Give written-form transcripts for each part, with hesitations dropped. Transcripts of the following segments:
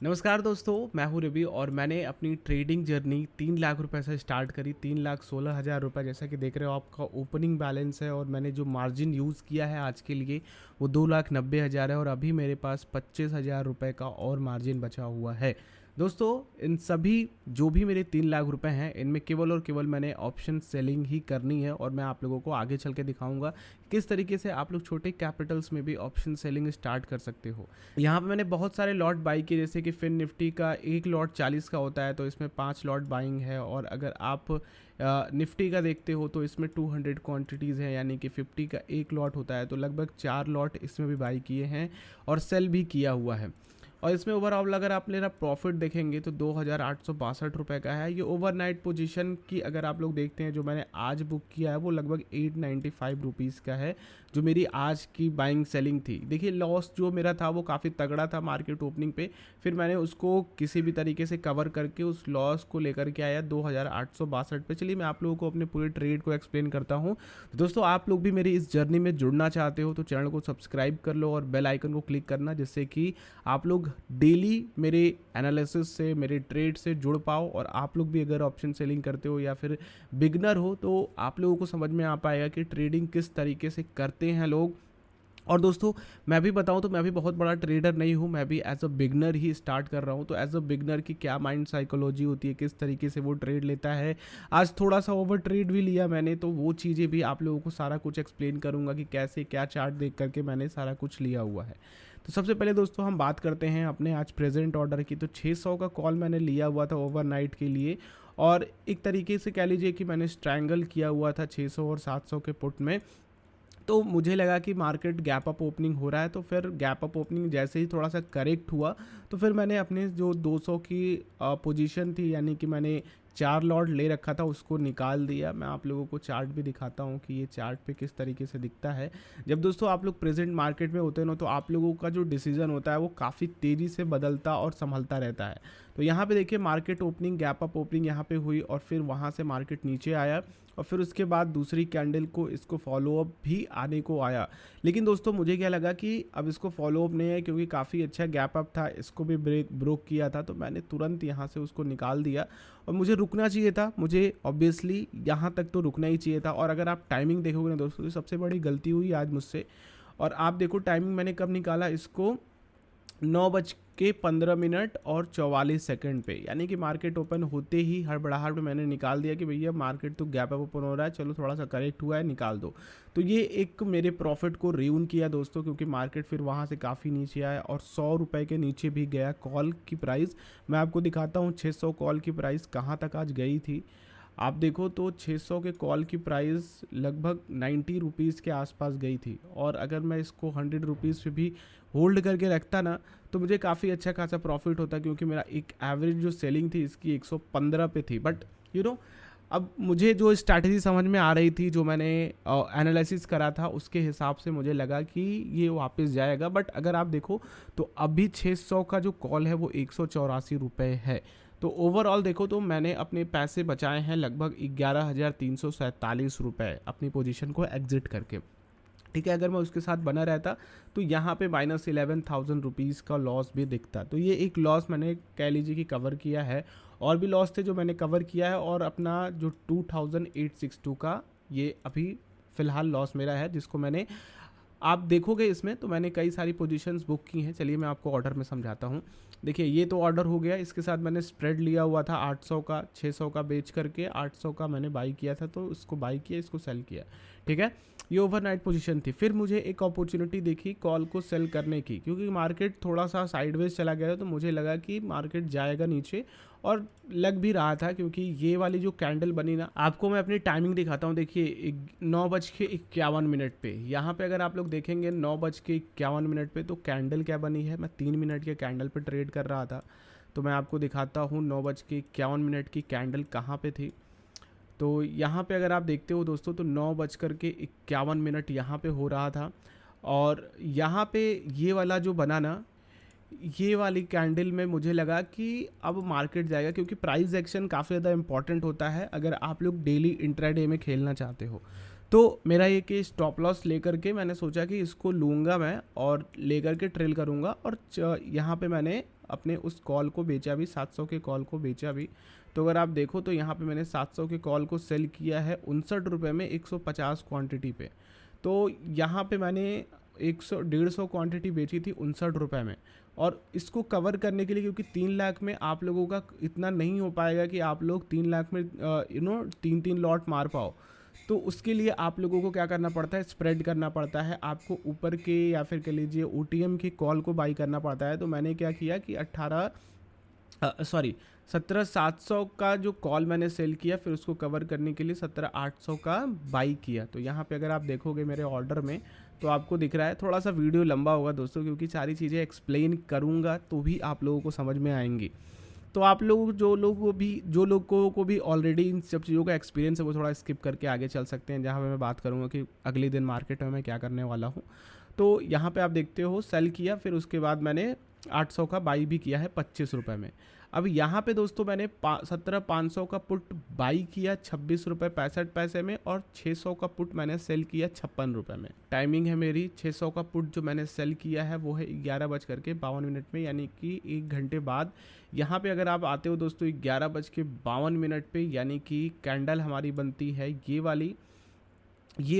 नमस्कार दोस्तों, मैं हूँ रवि और मैंने अपनी ट्रेडिंग जर्नी 3 लाख रुपए से स्टार्ट करी। 3,16,000 रुपये जैसा कि देख रहे हो आपका ओपनिंग बैलेंस है और मैंने जो मार्जिन यूज़ किया है आज के लिए वो 2,90,000 है और अभी मेरे पास 25,000 रुपये का और मार्जिन बचा हुआ है। दोस्तों, इन सभी जो भी मेरे 3 लाख रुपए हैं इनमें केवल और केवल मैंने ऑप्शन सेलिंग ही करनी है और मैं आप लोगों को आगे चल के दिखाऊंगा किस तरीके से आप लोग छोटे कैपिटल्स में भी ऑप्शन सेलिंग स्टार्ट कर सकते हो। यहाँ पे मैंने बहुत सारे लॉट बाई किए, जैसे कि फिन निफ्टी का एक लॉट 40 का होता है तो इसमें 5 लॉट बाइंग है। और अगर आप निफ्टी का देखते हो तो इसमें 200 क्वांटिटीज़ हैं, यानी कि 50 का एक लॉट होता है तो लगभग 4 लॉट इसमें भी बाई किए हैं और सेल भी किया हुआ है। और इसमें ओवरऑल अगर आप मेरा प्रॉफिट देखेंगे तो 2,862 रुपये का है। ये ओवरनाइट पोजीशन की अगर आप लोग देखते हैं जो मैंने आज बुक किया है वो लगभग 895 रुपीज़ का है, जो मेरी आज की बाइंग सेलिंग थी। देखिए, लॉस जो मेरा था वो काफ़ी तगड़ा था मार्केट ओपनिंग पे, फिर मैंने उसको किसी भी तरीके से कवर करके उस लॉस को लेकर के आया 2,862 पे। चलिए मैं आप लोगों को अपने पूरे ट्रेड को एक्सप्लेन करता हूँ। तो दोस्तों, आप लोग भी मेरी इस जर्नी में जुड़ना चाहते हो तो चैनल को सब्सक्राइब कर लो और बेल आइकन को क्लिक करना, जिससे कि आप लोग डेली मेरे एनालिसिस से, मेरे ट्रेड से जुड़ पाओ। और आप लोग भी अगर ऑप्शन सेलिंग करते हो या फिर बिगनर हो तो आप लोगों को समझ में आ पाएगा कि ट्रेडिंग किस तरीके से करते हैं लोग। और दोस्तों, मैं भी बताऊं तो मैं भी बहुत बड़ा ट्रेडर नहीं हूं, मैं भी एज अ बिगनर ही स्टार्ट कर रहा हूं। तो एज अ बिगनर की क्या माइंड साइकोलॉजी होती है, किस तरीके से वो ट्रेड लेता है, आज थोड़ा सा ओवर ट्रेड भी लिया मैंने, तो वो चीज़ें भी आप लोगों को सारा कुछ एक्सप्लेन करूंगा कि कैसे क्या चार्ट देख करके मैंने सारा कुछ लिया हुआ है। तो सबसे पहले दोस्तों हम बात करते हैं अपने आज प्रेजेंट ऑर्डर की। तो 600 का कॉल मैंने लिया हुआ था ओवरनाइट के लिए और एक तरीके से कह लीजिए कि मैंने स्ट्रैंगल किया हुआ था 600 और 700 के पुट में। तो मुझे लगा कि मार्केट गैप अप ओपनिंग हो रहा है, तो फिर गैप अप ओपनिंग जैसे ही थोड़ा सा करेक्ट हुआ तो फिर मैंने अपने जो 200 की पोजीशन थी, यानी कि मैंने 4 लॉट ले रखा था, उसको निकाल दिया। मैं आप लोगों को चार्ट भी दिखाता हूँ कि ये चार्ट पे किस तरीके से दिखता है। जब दोस्तों आप लोग प्रेजेंट मार्केट में होते हैं ना तो आप लोगों का जो डिसीजन होता है वो काफ़ी तेज़ी से बदलता और संभलता रहता है। तो यहाँ पे देखिए, market opening, gap up opening यहाँ पे हुई और फिर वहाँ से मार्केट नीचे आया और फिर उसके बाद दूसरी कैंडल को इसको फॉलोअप भी आने को आया। लेकिन दोस्तों मुझे क्या लगा कि अब इसको फॉलोअप नहीं है, क्योंकि काफ़ी अच्छा गैप अप था, इसको भी ब्रोक किया था, तो मैंने तुरंत यहाँ से उसको निकाल दिया। और मुझे रुकना चाहिए था, मुझे ऑब्वियसली यहाँ तक तो रुकना ही चाहिए था। और अगर आप टाइमिंग देखोगे ना दोस्तों, तो सबसे बड़ी गलती हुई आज मुझसे। और आप देखो टाइमिंग मैंने कब निकाला इसको, 9:15 और 44 सेकंड पे, यानी कि मार्केट ओपन होते ही हड़बड़ाहट में मैंने निकाल दिया कि भैया मार्केट तो गैप अप ओपन हो रहा है, चलो थोड़ा सा करेक्ट हुआ है, निकाल दो। तो ये एक मेरे प्रॉफिट को रियून किया दोस्तों, क्योंकि मार्केट फिर वहाँ से काफ़ी नीचे आया और 100 रुपये के नीचे भी गया कॉल की प्राइस। मैं आपको दिखाता हूँ 600 कॉल की प्राइस कहाँ तक आज गई थी। आप देखो तो 600 के कॉल की प्राइस लगभग 90 रुपीज़ के आसपास गई थी। और अगर मैं इसको 100 रुपीज़ पे भी होल्ड करके रखता ना तो मुझे काफ़ी अच्छा खासा प्रॉफिट होता, क्योंकि मेरा एक एवरेज जो सेलिंग थी इसकी 115 पे थी। बट अब मुझे जो स्ट्रैटेजी समझ में आ रही थी, जो मैंने एनालिसिस करा था, उसके हिसाब से मुझे लगा कि ये वापस जाएगा। बट अगर आप देखो तो अभी 600 का जो कॉल है वो 184 रुपये है। तो ओवरऑल देखो तो मैंने अपने पैसे बचाए हैं लगभग 11,347 रुपये अपनी पोजीशन को एग्जिट करके। ठीक है, अगर मैं उसके साथ बना रहता तो यहाँ पे -11,000 रुपीज़ का लॉस भी दिखता। तो ये एक लॉस मैंने कह लीजिए कि कवर किया है। और भी लॉस थे जो मैंने कवर किया है, और अपना जो 2,862 का ये अभी फ़िलहाल लॉस मेरा है, जिसको मैंने, आप देखोगे इसमें तो मैंने कई सारी पोजीशंस बुक की हैं। चलिए मैं आपको ऑर्डर में समझाता हूँ। देखिए, ये तो ऑर्डर हो गया, इसके साथ मैंने स्प्रेड लिया हुआ था 800 का, 600 का बेच करके 800 का मैंने बाई किया था, तो इसको बाई किया, इसको सेल किया। ठीक है, ये ओवरनाइट पोजीशन थी। फिर मुझे एक अपॉर्चुनिटी देखी कॉल को सेल करने की, क्योंकि मार्केट थोड़ा सा साइडवेज चला गया था, तो मुझे लगा कि मार्केट जाएगा नीचे, और लग भी रहा था, क्योंकि ये वाली जो कैंडल बनी ना, आपको मैं अपनी टाइमिंग दिखाता हूँ। देखिए 9:51 पे, यहाँ पे अगर आप लोग देखेंगे 9:51 पे, तो कैंडल क्या बनी है, मैं 3 मिनट के कैंडल पे ट्रेड कर रहा था। तो मैं आपको दिखाता हूँ 9:51 की कैंडल कहाँ पे थी। तो यहाँ पे अगर आप देखते हो दोस्तों तो 9:51 यहाँ पे हो रहा था। और यहाँ पे ये वाला जो बना ना, ये वाली कैंडल में मुझे लगा कि अब मार्केट जाएगा, क्योंकि प्राइस एक्शन काफ़ी ज़्यादा इंपॉर्टेंट होता है अगर आप लोग डेली इंट्राडे में खेलना चाहते हो। तो मेरा ये कि स्टॉप लॉस लेकर के मैंने सोचा कि इसको लूँगा मैं और लेकर के ट्रेल करूँगा, और यहाँ पे मैंने अपने उस कॉल को बेचा भी, 700 के कॉल को बेचा भी। तो अगर आप देखो तो यहाँ पे मैंने 700 के कॉल को सेल किया है 59 रुपये में 150 क्वांटिटी पे। तो यहाँ पे मैंने 150 क्वांटिटी बेची थी 59 रुपये में। और इसको कवर करने के लिए, क्योंकि 3 लाख में आप लोगों का इतना नहीं हो पाएगा कि आप लोग 3 लाख में 3 लॉट मार पाओ, तो उसके लिए आप लोगों को क्या करना पड़ता है, स्प्रेड करना पड़ता है, आपको ऊपर के या फिर कह लीजिए OTM की कॉल को बाई करना पड़ता है। तो मैंने क्या किया कि 17,700 का जो कॉल मैंने सेल किया, फिर उसको कवर करने के लिए 17,800 का बाई किया। तो यहाँ पे अगर आप देखोगे मेरे ऑर्डर में तो आपको दिख रहा है, थोड़ा सा वीडियो लंबा होगा दोस्तों, क्योंकि सारी चीज़ें एक्सप्लेन करूँगा तो भी आप लोगों को समझ में आएंगी। तो आप लोग जो लोगों को भी ऑलरेडी इन सब चीज़ों का एक्सपीरियंस है, वो थोड़ा स्किप करके आगे चल सकते हैं, जहाँ पे मैं बात करूँगा कि अगले दिन मार्केट में मैं क्या करने वाला हूँ। तो यहाँ पे आप देखते हो सेल किया, फिर उसके बाद मैंने 800 का बाई भी किया है 25 रुपये में। अब यहाँ पे दोस्तों मैंने 17,500 का पुट बाई किया 26 रुपये 65 पैसे में, और 600 का पुट मैंने सेल किया 56 रुपये में। टाइमिंग है मेरी 600 का पुट जो मैंने सेल किया है वो है 11:52 में, यानी कि 1 घंटे बाद। यहाँ पे अगर आप आते हो दोस्तों 11:52 पे, यानी कि कैंडल हमारी बनती है ये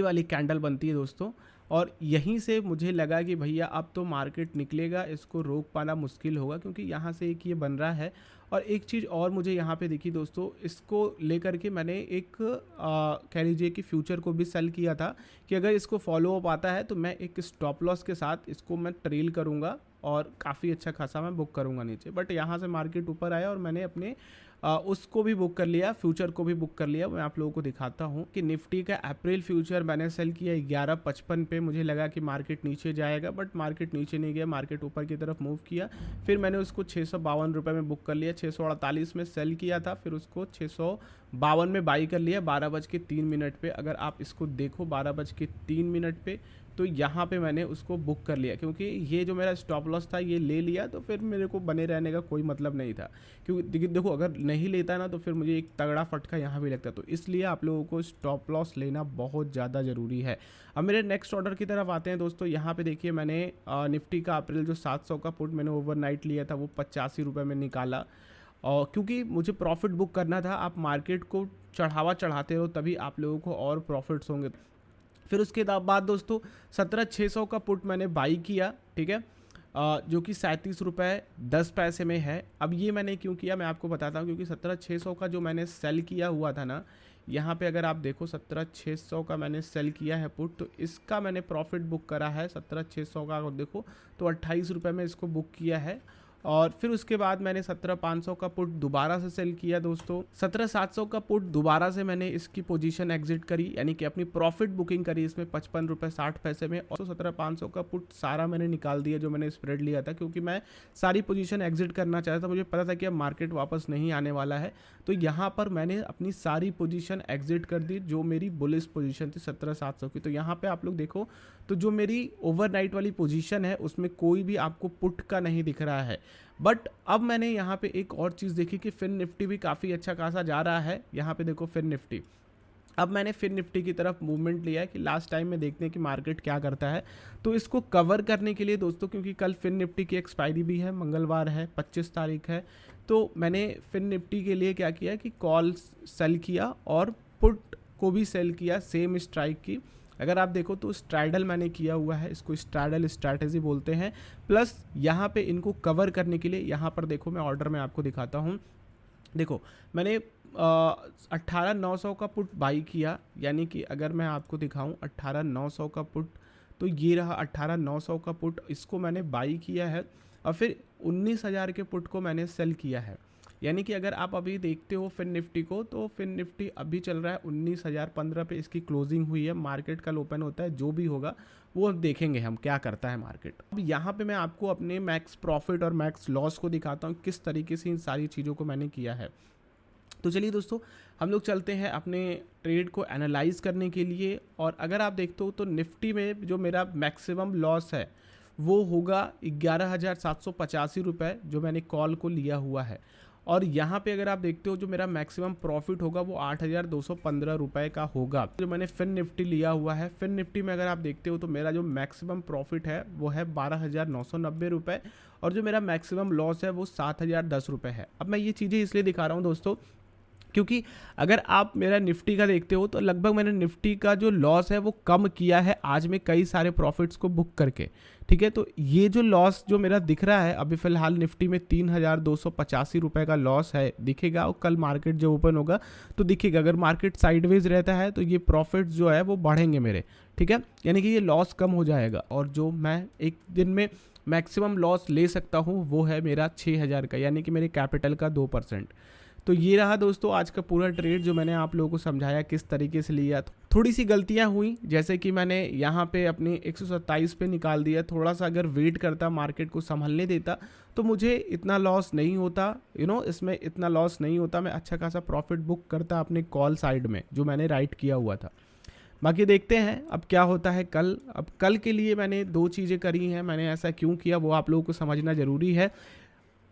वाली कैंडल बनती है दोस्तों। और यहीं से मुझे लगा कि भैया अब तो मार्केट निकलेगा, इसको रोक पाना मुश्किल होगा, क्योंकि यहाँ से एक ये बन रहा है। और एक चीज़ और मुझे यहाँ पे दिखी दोस्तों, इसको लेकर के मैंने एक कह लीजिए कि फ्यूचर को भी सेल किया था कि अगर इसको फॉलो अप आता है तो मैं एक स्टॉप लॉस के साथ इसको मैं ट्रेल करूँगा और काफ़ी अच्छा खासा मैं बुक करूँगा नीचे। बट यहाँ से मार्केट ऊपर आया और मैंने अपने उसको भी बुक कर लिया, फ्यूचर को भी बुक कर लिया। मैं आप लोगों को दिखाता हूँ कि निफ्टी का अप्रैल फ्यूचर मैंने सेल किया 11:55 पे। मुझे लगा कि मार्केट नीचे जाएगा, बट मार्केट नीचे नहीं गया, मार्केट ऊपर की तरफ मूव किया। फिर मैंने उसको 652 रुपये में बुक कर लिया, 648 में सेल किया था, फिर उसको 652 में बाई कर लिया 12:03 पे। अगर आप इसको देखो 12:03 पे, तो यहाँ पे मैंने उसको बुक कर लिया, क्योंकि ये जो मेरा स्टॉप लॉस था ये ले लिया, तो फिर मेरे को बने रहने का कोई मतलब नहीं था। क्योंकि देखो अगर नहीं लेता ना तो फिर मुझे एक तगड़ा फटका यहाँ भी लगता। तो इसलिए आप लोगों को स्टॉप लॉस लेना बहुत ज़्यादा ज़रूरी है। अब मेरे नेक्स्ट ऑर्डर की तरफ आते हैं दोस्तों। यहाँ पे देखिए मैंने निफ्टी का अप्रैल जो 700 का पुट मैंने ओवरनाइट लिया था वो 85 रुपये में निकाला, और क्योंकि मुझे प्रॉफिट बुक करना था। आप मार्केट को चढ़ाते रहो तभी आप लोगों को और प्रॉफिट्स होंगे। फिर उसके बाद दोस्तों 17,600 का पुट मैंने बाई किया, ठीक है, जो कि 37 रुपये 10 पैसे में है। अब ये मैंने क्यों किया मैं आपको बताता हूँ, क्योंकि 17,600 का जो मैंने सेल किया हुआ था ना, यहाँ पे अगर आप देखो 17,600 का मैंने सेल किया है पुट, तो इसका मैंने प्रॉफिट बुक करा है 17,600 का देखो, तो 28 रुपये में इसको बुक किया है। और फिर उसके बाद मैंने 17,500 का पुट दोबारा से सेल किया दोस्तों। 17,700 का पुट दोबारा से मैंने इसकी पोजीशन एग्जिट करी, यानी कि अपनी प्रॉफिट बुकिंग करी इसमें 55 रुपये 60 पैसे में। और 17,500 का पुट सारा मैंने निकाल दिया जो मैंने स्प्रेड लिया था, क्योंकि मैं सारी पोजीशन एग्जिट करना चाहता था। मुझे पता था कि अब मार्केट वापस नहीं आने वाला है, तो यहाँ पर मैंने अपनी सारी पोजीशन एग्जिट कर दी जो मेरी बुलिश पोजीशन थी 17,700 की। तो यहाँ पे आप लोग देखो तो जो मेरी ओवरनाइट वाली पोजीशन है उसमें कोई भी आपको पुट का नहीं दिख रहा है। बट अब मैंने यहाँ पे एक और चीज़ देखी कि फिन निफ्टी भी काफ़ी अच्छा खासा जा रहा है। यहाँ पे देखो फिन निफ्टी, अब मैंने फिन निफ्टी की तरफ मूवमेंट लिया है कि लास्ट टाइम में देखते हैं कि मार्केट क्या करता है। तो इसको कवर करने के लिए दोस्तों, क्योंकि कल फिन निफ्टी की एक्सपायरी भी है, मंगलवार है, 25 तारीख है, तो मैंने फिन निफ्टी के लिए क्या किया कि कॉल सेल किया और पुट को भी सेल किया सेम स्ट्राइक की। अगर आप देखो तो स्ट्रैडल मैंने किया हुआ है, इसको स्ट्रैडल स्ट्रैटेजी बोलते हैं। प्लस यहाँ पे इनको कवर करने के लिए यहाँ पर देखो मैं ऑर्डर में आपको दिखाता हूँ। देखो मैंने 18,900 का पुट बाई किया, यानी कि अगर मैं आपको दिखाऊं 18,900 का पुट, तो ये रहा 18,900 का पुट, इसको मैंने बाई किया है। और फिर 19,000 के पुट को मैंने सेल किया है। यानी कि अगर आप अभी देखते हो फिन निफ्टी को, तो फिन निफ्टी अभी चल रहा है 19,015 पे इसकी क्लोजिंग हुई है। मार्केट कल ओपन होता है, जो भी होगा वो देखेंगे हम क्या करता है मार्केट। अब यहाँ पे मैं आपको अपने मैक्स प्रॉफिट और मैक्स लॉस को दिखाता हूँ किस तरीके से इन सारी चीज़ों को मैंने किया है। तो चलिए दोस्तों हम लोग चलते हैं अपने ट्रेड को एनालाइज करने के लिए। और अगर आप देखते हो तो निफ्टी में जो मेरा मैक्सिमम लॉस है वो होगा 11,785 रुपये जो मैंने कॉल को लिया हुआ है। और यहाँ पे अगर आप देखते हो जो मेरा मैक्सिमम प्रॉफिट होगा वो 8,215 रुपये का होगा। जो मैंने फिन निफ्टी लिया हुआ है, फिन निफ्टी में अगर आप देखते हो तो मेरा जो मैक्सिमम प्रॉफिट है वो है 12,990 रुपये और जो मेरा मैक्सिमम लॉस है वो 7,010 रुपये है। अब मैं ये चीज़ें इसलिए दिखा रहा हूँ दोस्तों क्योंकि अगर आप मेरा निफ्टी का देखते हो तो लगभग मैंने निफ्टी का जो लॉस है वो कम किया है आज में कई सारे प्रॉफिट्स को बुक करके, ठीक है। तो ये जो लॉस जो मेरा दिख रहा है अभी फ़िलहाल निफ्टी में 3,285 रुपये का लॉस है, दिखेगा। और कल मार्केट जब ओपन होगा तो दिखेगा। अगर मार्केट साइडवेज रहता है तो ये प्रॉफिट जो है वो बढ़ेंगे मेरे, ठीक है, यानी कि ये लॉस कम हो जाएगा। और जो मैं एक दिन में मैक्सिमम लॉस ले सकता हूँ वो है मेरा 6,000 का, यानी कि मेरे कैपिटल का 2%। तो ये रहा दोस्तों आज का पूरा ट्रेड जो मैंने आप लोगों को समझाया किस तरीके से लिया। थोड़ी सी गलतियां हुई, जैसे कि मैंने यहाँ पे अपनी 127 पे निकाल दिया। थोड़ा सा अगर वेट करता, मार्केट को संभलने देता तो मुझे इतना लॉस नहीं होता, इसमें इतना लॉस नहीं होता। मैं अच्छा खासा प्रॉफिट बुक करता अपने कॉल साइड में जो मैंने राइट किया हुआ था। बाकी देखते हैं अब क्या होता है कल। अब कल के लिए मैंने 2 चीज़ें करी हैं। मैंने ऐसा क्यों किया वो आप लोगों को समझना ज़रूरी है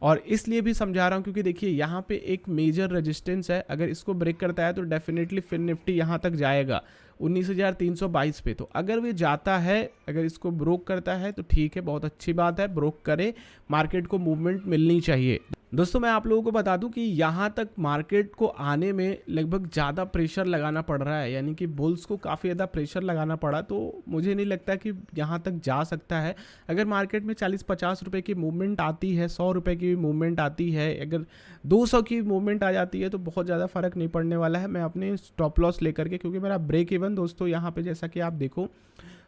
और इसलिए भी समझा रहा हूँ क्योंकि देखिए यहाँ पे एक मेजर रेजिस्टेंस है। अगर इसको ब्रेक करता है तो डेफिनेटली फिन निफ्टी यहाँ तक जाएगा 19,322 पे। तो अगर वे जाता है, अगर इसको ब्रोक करता है तो ठीक है, बहुत अच्छी बात है, ब्रोक करे, मार्केट को मूवमेंट मिलनी चाहिए। दोस्तों मैं आप लोगों को बता दूं कि यहाँ तक मार्केट को आने में लगभग ज़्यादा प्रेशर लगाना पड़ रहा है, यानी कि बुल्स को काफ़ी ज़्यादा प्रेशर लगाना पड़ा। तो मुझे नहीं लगता कि यहाँ तक जा सकता है। अगर मार्केट में 40-50 रुपये की मूवमेंट आती है, 100 रुपये की भी मूवमेंट आती है, अगर 200 की मूवमेंट आ जाती है तो बहुत ज़्यादा फ़र्क नहीं पड़ने वाला है। मैं अपने स्टॉप लॉस लेकर के, क्योंकि मेरा ब्रेक इवन दोस्तों यहाँ पे जैसा कि आप देखो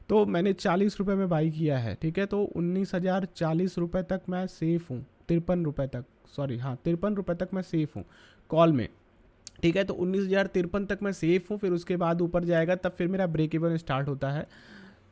तो मैंने 40 रुपये में बाई किया है, ठीक है। तो 19,040 रुपये तक मैं सेफ़ हूँ, 53 रुपये तक, सॉरी हाँ 53 रुपये तक मैं सेफ़ हूँ कॉल में, ठीक है। तो 19,053 तक मैं सेफ़ हूँ। फिर उसके बाद ऊपर जाएगा तब फिर मेरा ब्रेक इवन स्टार्ट होता है।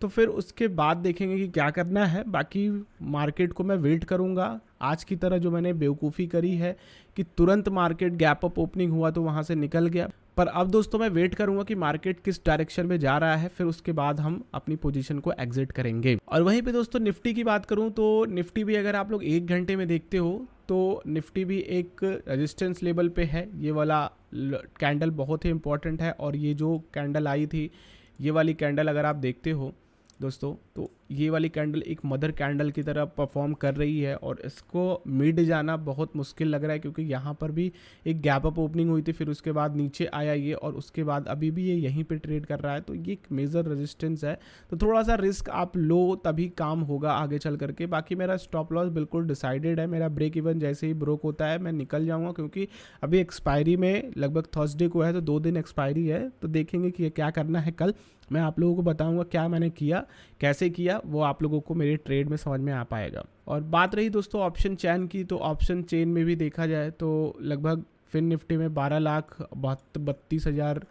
तो फिर उसके बाद देखेंगे कि क्या करना है। बाकी मार्केट को मैं वेट करूंगा। आज की तरह जो मैंने बेवकूफ़ी करी है कि तुरंत मार्केट गैप अप ओपनिंग हुआ तो वहाँ से निकल गया, पर अब दोस्तों मैं वेट करूंगा कि मार्केट किस डायरेक्शन में जा रहा है, फिर उसके बाद हम अपनी पोजीशन को एग्जिट करेंगे। और वहीं पे दोस्तों निफ्टी की बात करूं तो निफ्टी भी अगर आप लोग 1 घंटे में देखते हो तो निफ्टी भी एक रेजिस्टेंस लेवल पे है। ये वाला कैंडल बहुत ही इंपॉर्टेंट है और ये जो कैंडल आई थी, ये वाली कैंडल अगर आप देखते हो दोस्तों तो ये वाली कैंडल एक मदर कैंडल की तरह परफॉर्म कर रही है और इसको मिड जाना बहुत मुश्किल लग रहा है, क्योंकि यहाँ पर भी एक गैप अप ओपनिंग हुई थी, फिर उसके बाद नीचे आया ये और उसके बाद अभी भी ये यहीं पे ट्रेड कर रहा है। तो ये एक मेजर रेजिस्टेंस है, तो थोड़ा सा रिस्क आप लो तभी काम होगा आगे चल करके। बाकी मेरा स्टॉप लॉस बिल्कुल डिसाइडेड है। मेरा ब्रेक इवन जैसे ही ब्रोक होता है मैं निकल जाऊँगा, क्योंकि अभी एक्सपायरी में लगभग थर्सडे को है तो 2 दिन एक्सपायरी है। तो देखेंगे कि क्या करना है कल। मैं आप लोगों को बताऊंगा क्या मैंने किया, कैसे किया, वो आप लोगों को मेरे ट्रेड में समझ में आ पाएगा। और बात रही दोस्तों ऑप्शन चेन की, तो ऑप्शन चेन में भी देखा जाए तो लगभग फिन निफ्टी में 12,32,000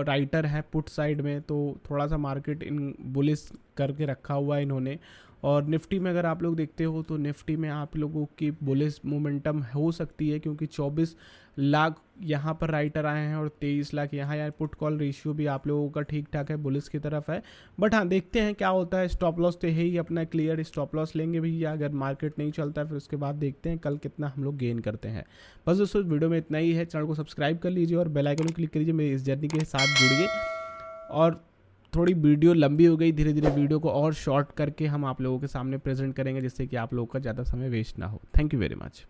राइटर है पुट साइड में। तो थोड़ा सा मार्केट इन बुलिश करके रखा हुआ है इन्होंने। और निफ्टी में अगर आप लोग देखते हो तो निफ्टी में आप लोगों की बुलिश मोमेंटम हो सकती है, क्योंकि 24 लाख यहाँ पर राइटर आए हैं और 23 लाख यहाँ। यार पुट कॉल रेशियो भी आप लोगों का ठीक ठाक है, बुलिश की तरफ है। बट हाँ देखते हैं क्या होता है। स्टॉप लॉस तो है ही अपना क्लियर, स्टॉप लॉस लेंगे भैया। अगर मार्केट नहीं चलता है फिर उसके बाद देखते हैं कल कितना हम लोग गेन करते हैं। बस दोस्तों वीडियो में इतना ही है। चैनल को सब्सक्राइब कर लीजिए और बेल आइकन को क्लिक कीजिए, मेरी इस जर्नी के साथ जुड़िए। और थोड़ी वीडियो लंबी हो गई, धीरे धीरे वीडियो को और शॉर्ट करके हम आप लोगों के सामने प्रेजेंट करेंगे, जिससे कि आप लोगों का ज़्यादा समय वेस्ट ना हो। Thank you very much.